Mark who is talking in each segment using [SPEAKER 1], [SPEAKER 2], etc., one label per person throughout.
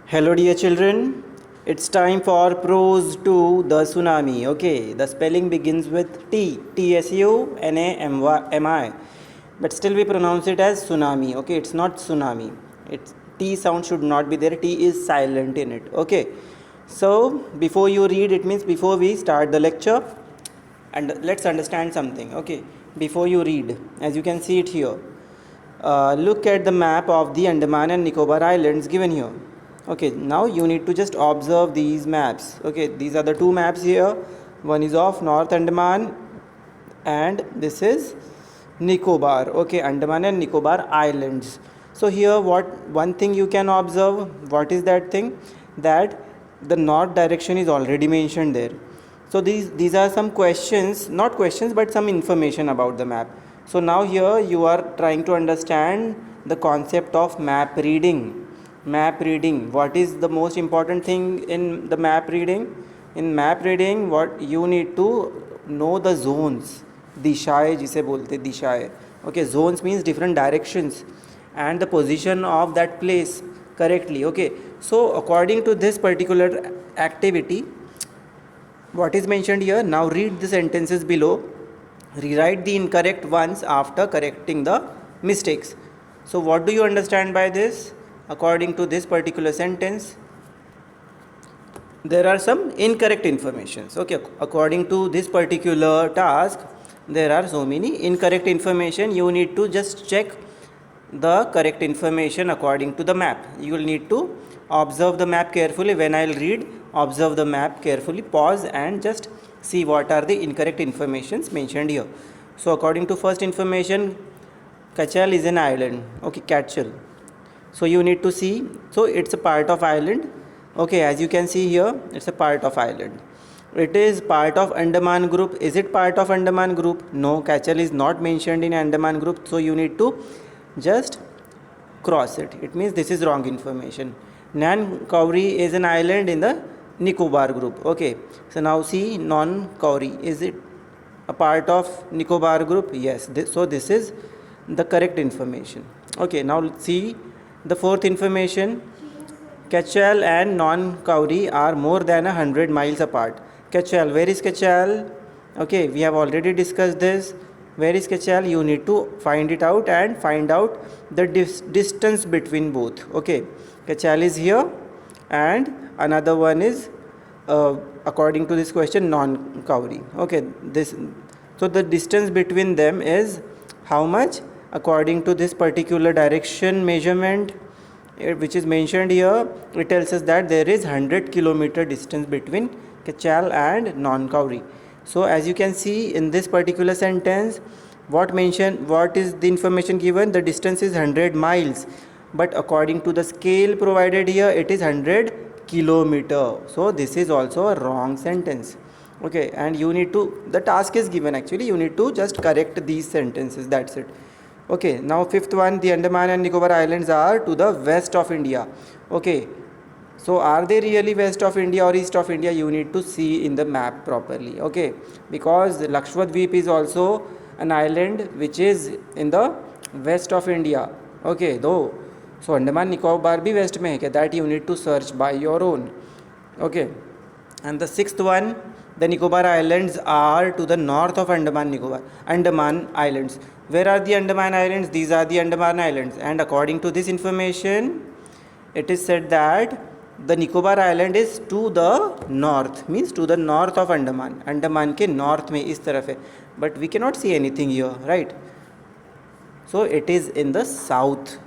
[SPEAKER 1] Hello, dear children. It's time for prose to the tsunami. Okay, the spelling begins with T, Tsunami, but still we pronounce it as tsunami. Okay, it's not tsunami. It's T sound should not be there. T is silent in it. Okay, so before you read, it means before we start the lecture, and let's understand something. Okay, before you read, as you can see it here, look at the map of the Andaman and Nicobar Islands given here. Okay, now you need to just observe these maps. Okay, these are the two maps here. One is of North Andaman and this is Nicobar. Okay, Andaman and Nicobar Islands. So here what one thing you can observe, what is that thing? That the north direction is already mentioned there. So these are some questions, not questions but some information about the map. So now here you are trying to understand the concept of map reading. Map reading, what is the most important thing in the map reading? In map reading what you need to know the zones. दिशाएं जिसे बोलते दिशाएं. Okay, zones means different directions and the position of that place correctly. Okay, so according to this particular activity, what is mentioned here, now read the sentences below, rewrite the incorrect ones after correcting the mistakes. So what do you understand by this? According to this particular sentence, there are some incorrect informations. Okay, according to this particular task, there are so many incorrect information. You need to just check the correct information according to the map. You will need to observe the map carefully. When I'll read, observe the map carefully, pause and just see what are the incorrect informations mentioned here. So according to first information, Kachal is an island. Okay, Kachal. So you need to see, so it's a part of island. Okay, as you can see here, it's a part of island. It is part of Andaman group. Is it part of Andaman group? No, Kachal is not mentioned in Andaman group. So you need to just cross it. It means this is wrong information. Nan Kauri is an island in the Nicobar group. Okay, so now see Non Kauri. Is it a part of Nicobar group? Yes. So this is the correct information. Okay, now see the fourth information. Kachal and Non Kauri are more than 100 miles apart. Kachal, where is Kachal? Okay, we have already discussed this. Where is Kachal? You need to find it out and find out the distance between both. Okay, Kachal is here and another one is according to this question Non Kauri. Okay, this, so the distance between them is how much? According to this particular direction measurement which is mentioned here, it tells us that there is 100-kilometer distance between Kachal and Non Kauri. So as you can see in this particular sentence, what is the information given? The distance is 100 miles, but according to the scale provided here, it is 100 kilometer. So this is also a wrong sentence. Okay, and you need to, the task is given actually, you need to just correct these sentences, that's it. Okay, now fifth one, the Andaman and Nicobar Islands are to the west of India. Okay, so are they really west of India or east of India? You need to see in the map properly. Okay, because Lakshadweep is also an island which is in the west of India. Okay, though, so Andaman Nicobar bhi west mein hai kya? That you need to search by your own. Okay, and the sixth one, the Nicobar Islands are to the north of Andaman Islands. Where are the Andaman Islands? These are the Andaman Islands. And according to this information, it is said that the Nicobar Island is to the north, means to the north of Andaman. Andaman ke north mein is taraf hai. But we cannot see anything here, right? So it is in the south.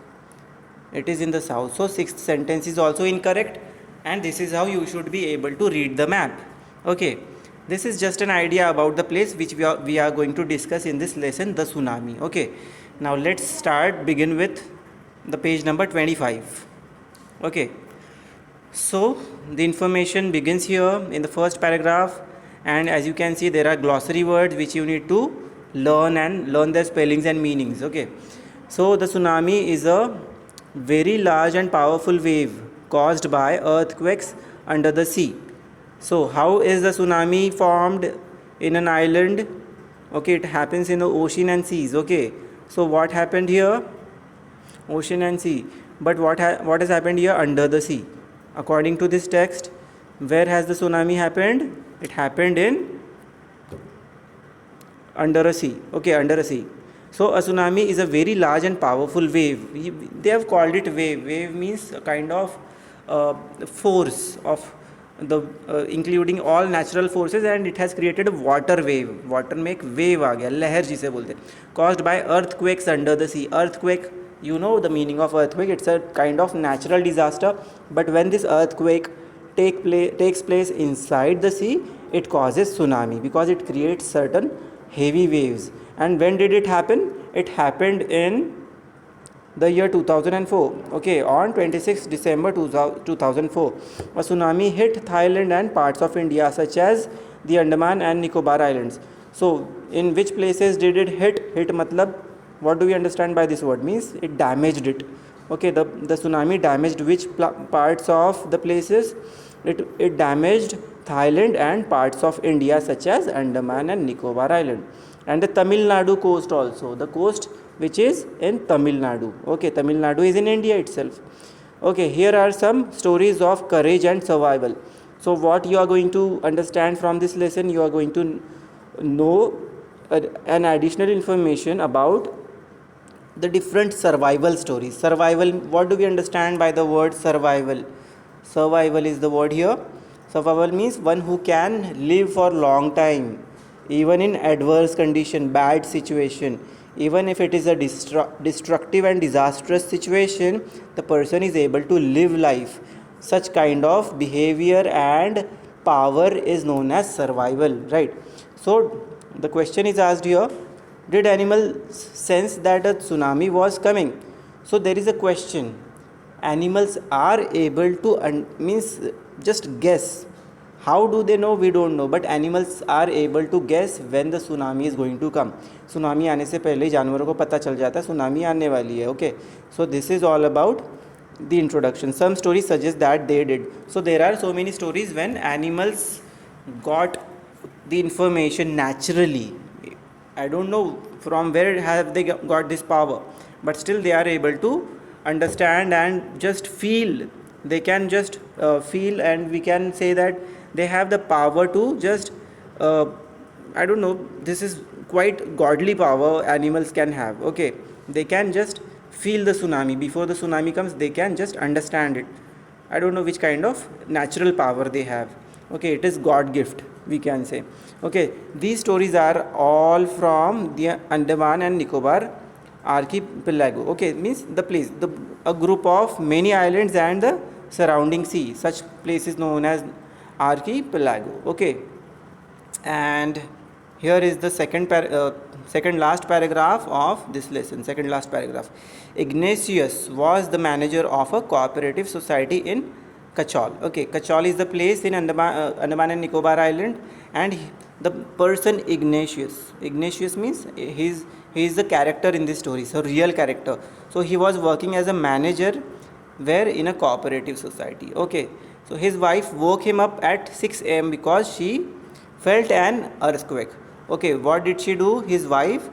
[SPEAKER 1] It is in the south. So sixth sentence is also incorrect. And this is how you should be able to read the map. Okay, this is just an idea about the place which we are going to discuss in this lesson, the tsunami. Okay, now let's begin with the page number 25. Okay, so the information begins here in the first paragraph, and as you can see there are glossary words which you need to learn their spellings and meanings. Okay, so the tsunami is a very large and powerful wave caused by earthquakes under the sea. So how is the tsunami formed in an island? Okay, it happens in the ocean and seas. Okay, so what happened here? Ocean and sea. But what has happened here? Under the sea. according to this text, where has the tsunami happened? It happened in under a sea. Okay, under a sea. So a tsunami is a very large and powerful wave. They have called it wave. Wave means a kind of force of the including all natural forces, and it has created a water wave. Water में एक wave आ गया, लहर जिसे बोलते हैं, caused by earthquakes under the sea. Earthquake, you know the meaning of earthquake. It's a kind of natural disaster, but when this earthquake takes place inside the sea, it causes tsunami because it creates certain heavy waves. And when did it happen? It happened in the year 2004. Okay, on 26 December 2004, a tsunami hit Thailand and parts of India such as the Andaman and Nicobar Islands. So in which places did it hit? Hit matlab, what do we understand by this word? Means it damaged it. Okay, the tsunami damaged which parts of the places? It damaged Thailand and parts of India such as Andaman and Nicobar Island, and the Tamil Nadu coast also, the coast which is in Tamil Nadu. Okay, Tamil Nadu is in India itself. Okay, here are some stories of courage and survival. So what you are going to understand from this lesson, you are going to know an additional information about the different survival stories. Survival, what do we understand by the word survival? Survival is the word here. Survival means one who can live for long time, even in adverse condition, bad situation. Even if it is a destructive and disastrous situation, the person is able to live life. Such kind of behavior and power is known as survival, right? So the question is asked here, did animals sense that a tsunami was coming? So there is a question. Animals are able to means just guess. How do they know? We don't know, but animals are able to guess when the tsunami is going to come. Tsunami आने से पहले जानवरों को पता चल जाता है tsunami आने वाली है. Okay, so this is all about the introduction. Some stories suggest that they did. So there are so many stories when animals got the information naturally. I don't know from where have they got this power, but still they are able to understand and just feel. They can just feel, and we can say that they have the power to just I don't know, this is quite godly power animals can have. Okay, they can just feel the tsunami before the tsunami comes. They can just understand it. I don't know which kind of natural power they have. Okay, it is God gift, we can say. Okay, these stories are all from the Andaman and Nicobar archipelago. Okay, means the place, a group of many islands and the surrounding sea. Such place is known as archipelago. Okay, and here is the second last paragraph of this lesson. Second last paragraph. Ignatius was the manager of a cooperative society in Kachol. Okay, Kachol is the place in Andaman and Nicobar Island, and the person Ignatius means he is the character in this story, so real character. So he was working as a manager where in a cooperative society. Okay, so his wife woke him up at 6 a.m. because she felt an earthquake. Okay, what did she do? His wife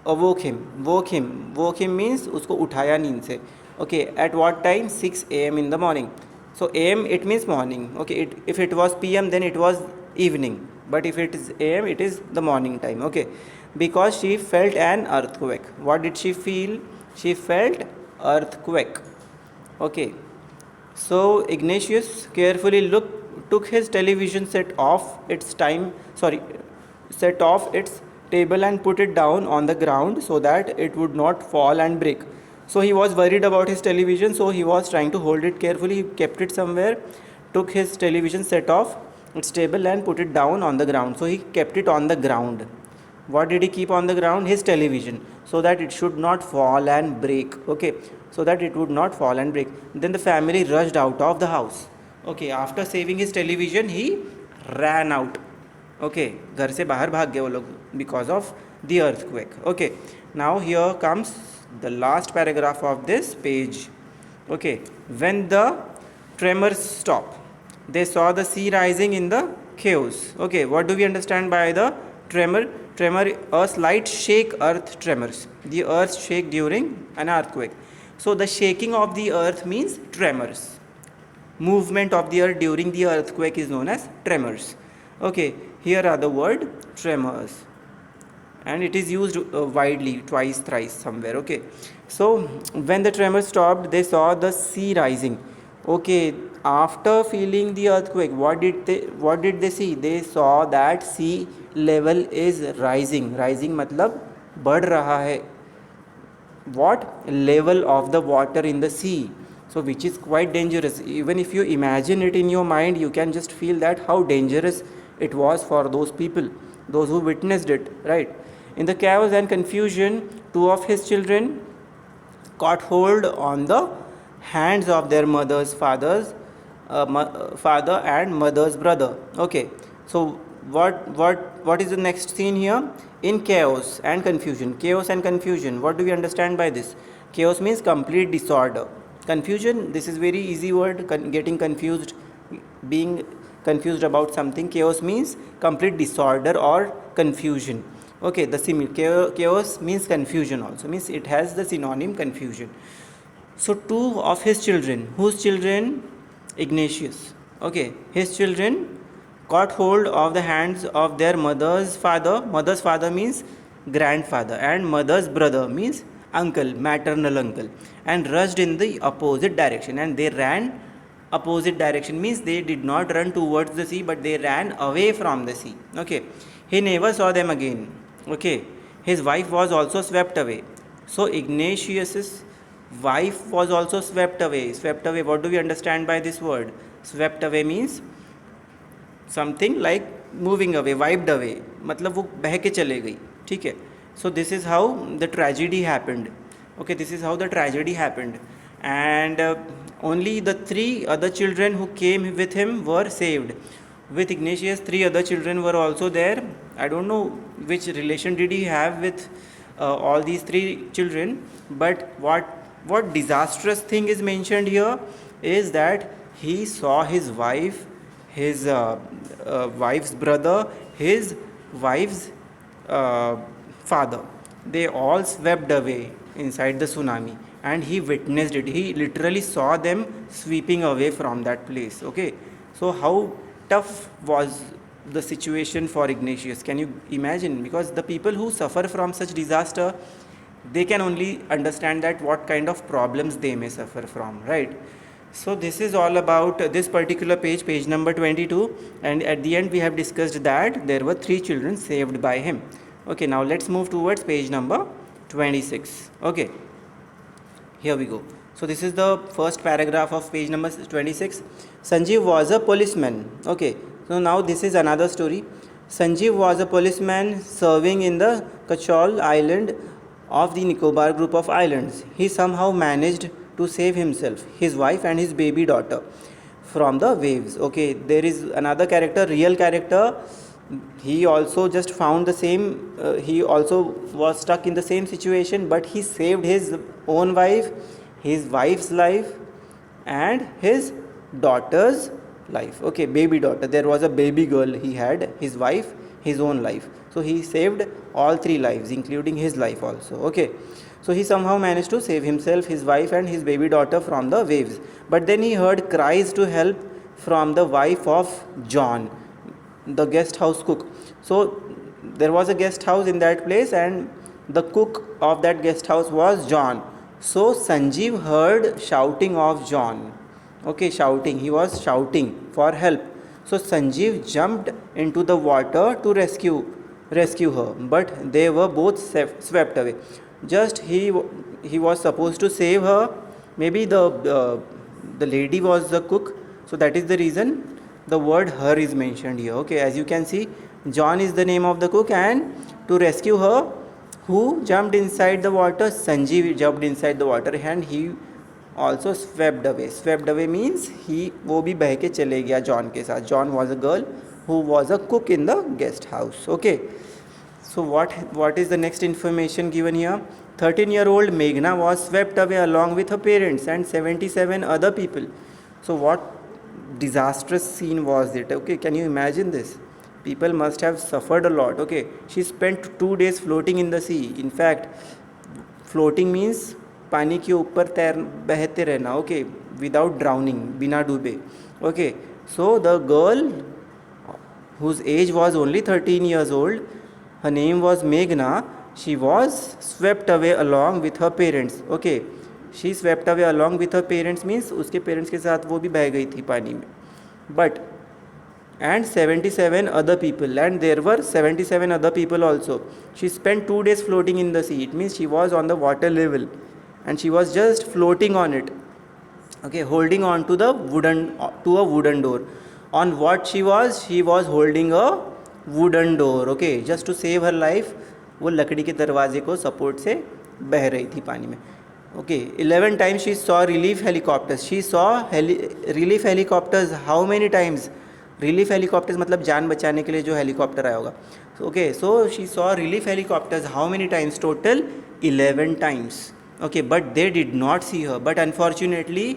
[SPEAKER 1] woke him means उसको उठाया नींद से. Okay, at what time? 6 a.m. in the morning. So a.m. it means morning. Okay, if it was p.m. then it was evening, but if it is a.m. it is the morning time. Okay, because she felt an earthquake. What did she feel? She felt earthquake. Okay, so Ignatius carefully took his television set off its table and put it down on the ground so that it would not fall and break. So he was worried about his television, so he was trying to hold it carefully. He kept it somewhere, took his television set off its table and put it down on the ground. So he kept it on the ground. What did he keep on the ground? His television, so that it should not fall and break. Okay, so that it would not fall and break. Then the family rushed out of the house. Okay, after saving his television, he ran out. Okay, घर से बाहर भाग गए वो लोग because of the earthquake. Okay, now here comes the last paragraph of this page. Okay, when the tremors stopped, they saw the sea rising in the chaos. Okay, what do we understand by the tremor? Tremor, a slight shake, earth tremors. The earth shake during an earthquake. So the shaking of the earth means tremors. Movement of the earth during the earthquake is known as tremors. Okay, here are the word tremors, and it is used widely, twice, thrice, somewhere. Okay, so when the tremors stopped, they saw the sea rising. Okay, after feeling the earthquake, what did they see? They saw that sea level is rising. Rising matlab बढ़ रहा है. What level of the water in the sea, so which is quite dangerous. Even if you imagine it in your mind, you can just feel that how dangerous it was for those people, those who witnessed it, right? In the chaos and confusion, two of his children caught hold on the hands of their father and mother's brother. Okay, so what is the next scene here? In chaos and confusion. Chaos and confusion, what do we understand by this? Chaos means complete disorder. Confusion, this is very easy word, getting confused, being confused about something. Chaos means complete disorder or confusion. Okay, the chaos means confusion also, means it has the synonym confusion. So two of his children, whose children? Ignatius. Okay, his children caught hold of the hands of their mother's father. Mother's father means grandfather, and mother's brother means uncle, maternal uncle, and rushed in the opposite direction. And they ran opposite direction, means they did not run towards the sea, but they ran away from the sea. Okay, he never saw them again. Okay, his wife was also swept away. So Ignatius's wife was also swept away. Swept away, what do we understand by this word? Swept away means something like moving away, wiped away, मतलब वो बह के चले गई. ठीक है. So this is how the tragedy happened. Okay, this is how the tragedy happened. And only the three other children who came with him were saved. With Ignatius, three other children were also there. I don't know which relation did he have with all these three children, but what disastrous thing is mentioned here is that he saw his wife, his wife's brother, his wife's father, they all swept away inside the tsunami, and he witnessed it. He literally saw them sweeping away from that place. Okay, so how tough was the situation for Ignatius? Can you imagine? Because the people who suffer from such disaster, they can only understand that what kind of problems they may suffer from, right? So this is all about this particular page, page number 22, and at the end we have discussed that there were three children saved by him. Okay, now let's move towards page number 26. Okay, here we go. So this is the first paragraph of page number 26. Sanjeev was a policeman. Okay, so now this is another story. Sanjeev was a policeman serving in the Kachol island of the Nicobar group of islands. He somehow managed to save himself, his wife and his baby daughter from the waves. Okay, there is another character, real character. He also just found the same, he also was stuck in the same situation, but he saved his own wife, his wife's life, and his daughter's life. Okay, baby daughter, there was a baby girl he had, his wife, his own life. So he saved all three lives, including his life also. Okay, so he somehow managed to save himself, his wife and his baby daughter from the waves. But then he heard cries to help from the wife of John, the guest house cook. So there was a guest house in that place, and the cook of that guest house was John. So Sanjeev heard shouting of John. Okay, shouting, he was shouting for help. So Sanjeev jumped into the water to rescue her, but they were both swept away. Just he was supposed to save her. Maybe the lady was the cook, so that is the reason the word her is mentioned here. Okay, as you can see, John is the name of the cook, and to rescue her, who jumped inside the water? Sanjeev jumped inside the water, and he also swept away. Swept away means वो भी बह के चले गया John के साथ. John was a girl who was a cook in the guest house. Okay, so what is the next information given here? 13-year-old Meghna was swept away along with her parents and 77 other people. So what disastrous scene was it? Okay, can you imagine this? People must have suffered a lot. Okay, she spent 2 days floating in the sea. In fact, floating means पानी के ऊपर बहते रहना, okay, without drowning, बिना डूबे, okay. So the girl whose age was only 13 years old, her name was Meghna, she was swept away along with her parents, okay. She swept away along with her parents means उसके parents के साथ वो भी बह गई थी पानी में. But and 77 other people, and there were 77 other people also. She spent 2 days floating in the sea. It means she was on the water level and she was just floating on it, okay, holding on to a wooden door. On what she was holding a wooden door, okay, just to save her life. वो लकड़ी के दरवाजे को support से बह रही थी पानी में, okay. 11 times she saw relief helicopters. She saw relief helicopters how many times? Relief helicopters मतलब जान बचाने के लिए जो हेलीकॉप्टर आया होगा, okay. So she saw relief helicopters how many times? Total 11 times, okay. But they did not see her, but unfortunately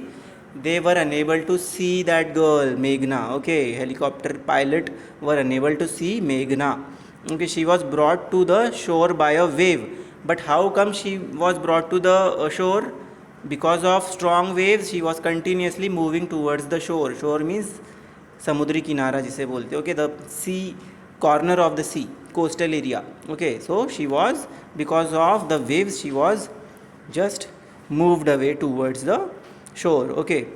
[SPEAKER 1] they were unable to see that girl Meghna, okay. Helicopter pilot were unable to see Meghna, okay. She was brought to the shore by a wave. But how come she was brought to the shore? Because of strong waves she was continuously moving towards the shore. Shore means समुद्री किनारा जिसे बोलते, okay, the sea, corner of the sea, coastal area, okay. So she was, because of the waves, she was just moved away towards the shore, okay,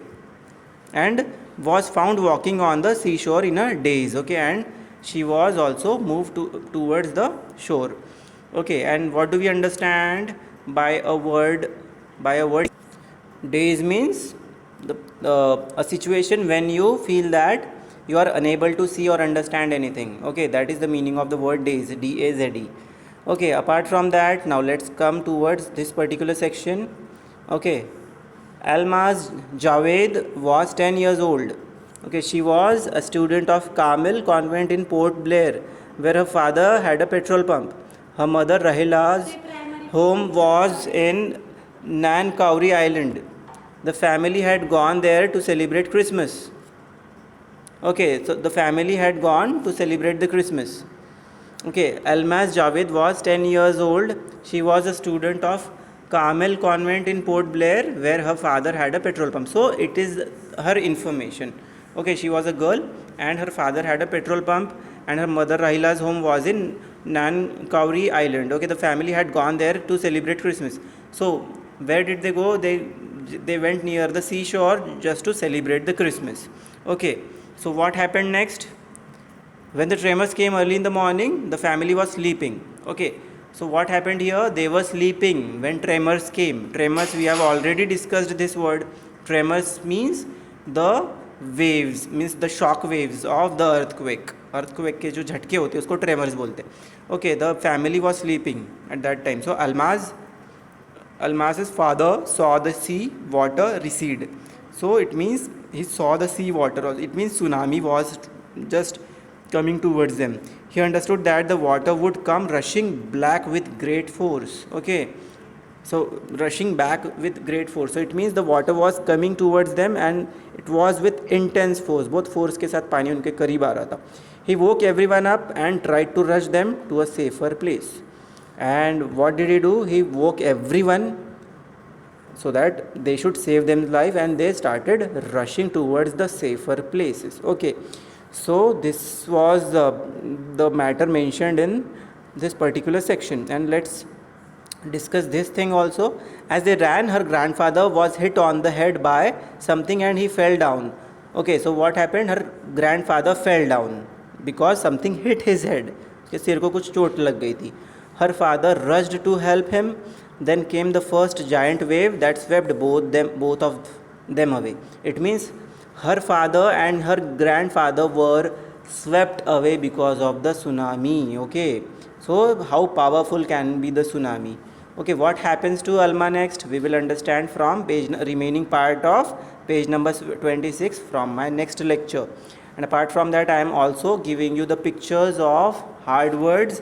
[SPEAKER 1] and was found walking on the seashore in a daze, okay. And she was also moved towards the shore, okay. And what do we understand by a word daze? Means a situation when you feel that you are unable to see or understand anything, okay. That is the meaning of the word daze, D-A-Z-E, okay. Apart from that, now let's come towards this particular section, okay. Almaz Javed was 10 years old, okay. She was a student of Carmel Convent in Port Blair, where her father had a petrol pump. Her mother Rahila's home was in Nan Kauri Island. The family had gone there to celebrate Christmas, okay. So the family had gone to celebrate the Christmas, okay. Almaz Javed was 10 years old. She was a student of Carmel Convent in Port Blair, where her father had a petrol pump. So it is her information, okay. She was a girl and her father had a petrol pump, and her mother Rahila's home was in Nan Kauri Island, okay. The family had gone there to celebrate Christmas. So where did they go? They went near the seashore just to celebrate the Christmas, okay. So what happened next? When the tremors came early in the morning, the family was sleeping, okay. So what happened here? They were sleeping when tremors came. Tremors, we have already discussed this word. Tremors means the waves, means the shock waves of the earthquake. Earthquake के जो झटके होते हैं उसको tremors बोलते हैं, okay. The family was sleeping at that time. So Almaz's father saw the sea water recede. So it means he saw the sea water. It means tsunami was just coming towards them. He understood that the water would come rushing back with great force, okay. So rushing back with great force. So it means the water was coming towards them and it was with intense force. बहुत force के साथ पानी उनके करीब आ रहा था. He woke everyone up and tried to rush them to a safer place. And what did he do? He woke everyone so that they should save them life, and they started rushing towards the safer places, okay. So this was the matter mentioned in this particular section, and let's discuss this thing also. As they ran, her grandfather was hit on the head by something and he fell down, okay. So what happened? Her grandfather fell down because something hit his head. उसके सिर को कुछ चोट लग गई थी. Her father rushed to help him. Then came the first giant wave that swept both of them away. It means her father and her grandfather were swept away because of the tsunami, okay. So how powerful can be the tsunami, okay. What happens to Alma next? We will understand from remaining part of page number 26 from my next lecture. And apart from that, I am also giving you the pictures of hard words.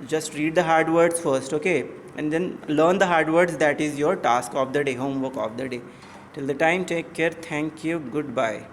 [SPEAKER 1] Just read the hard words first, okay, and then learn the hard words. That is your task of the day, homework of the day. Till the time, take care. Thank you. Goodbye.